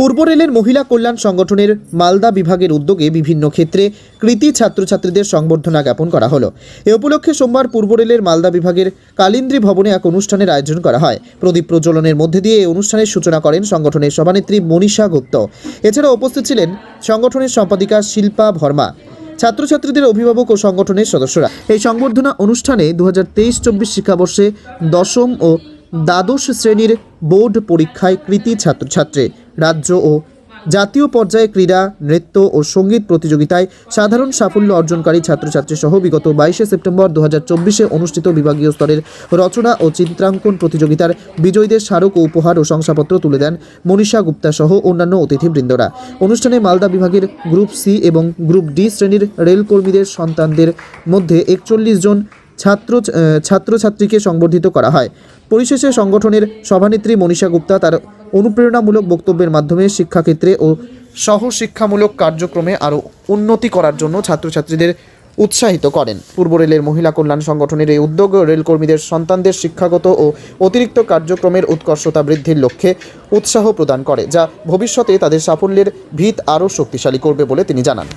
পূর্ব রেলের মহিলা কল্যাণ সংগঠনের মালদা বিভাগের উদ্যোগে বিভিন্ন ক্ষেত্রে কৃতী ছাত্রছাত্রীদের সংবর্ধনা জ্ঞাপন করা হলো। এ উপলক্ষে সোমবার পূর্ব রেলের মালদা বিভাগের কালিন্দ্রি ভবনে এক অনুষ্ঠানের আয়োজন করা হয়। প্রদীপ প্রজ্বলনের মধ্যে দিয়ে এই অনুষ্ঠানের সূচনা করেন সংগঠনের সভানেত্রী মনীষা গুপ্ত। এছাড়াও উপস্থিত ছিলেন সংগঠনের সম্পাদিকা শিল্পা ভর্মা, ছাত্রছাত্রীদের অভিভাবক ও সংগঠনের সদস্যরা। এই সংবর্ধনা অনুষ্ঠানে 2023-24 শিক্ষাবর্ষে দশম ও দ্বাদশ শ্রেণীর বোর্ড পরীক্ষায় কৃতী ছাত্রছাত্রী, রাজ্য ও জাতীয় পর্যায়ে ক্রীড়া, নৃত্য ও সঙ্গীত প্রতিযোগিতায় সাধারণ সাফল্য অর্জনকারী ছাত্রছাত্রী সহ বিগত 22 সেপ্টেম্বর 2024 অনুষ্ঠিত বিভাগীয় স্তরের রচনা ও চিত্রাঙ্কন প্রতিযোগিতার বিজয়ীদের স্মারক ও উপহার ও শংসাপত্র তুলে দেন মনীষা গুপ্তা সহ অন্যান্য অতিথিবৃন্দরা। অনুষ্ঠানে মালদা বিভাগের গ্রুপ সি এবং গ্রুপ ডি শ্রেণীর রেলকর্মীদের সন্তানদের মধ্যে 41 জন ছাত্রছাত্রীকে সংবর্ধিত করা হয়। পরিশেষে সংগঠনের সভানেত্রী মনীষা গুপ্তা তার অনুপ্রেরণামূলক বক্তব্যের মাধ্যমে শিক্ষাক্ষেত্রে ও সহশিক্ষামূলক কার্যক্রমে আরও উন্নতি করার জন্য ছাত্রছাত্রীদের উৎসাহিত করেন। পূর্ব রেলের মহিলা কল্যাণ সংগঠনের এই উদ্যোগ রেলকর্মীদের সন্তানদের শিক্ষাগত ও অতিরিক্ত কার্যক্রমের উৎকর্ষতা বৃদ্ধির লক্ষ্যে উৎসাহ প্রদান করে, যা ভবিষ্যতে তাদের সাফল্যের ভিত আরও শক্তিশালী করবে বলে তিনি জানান।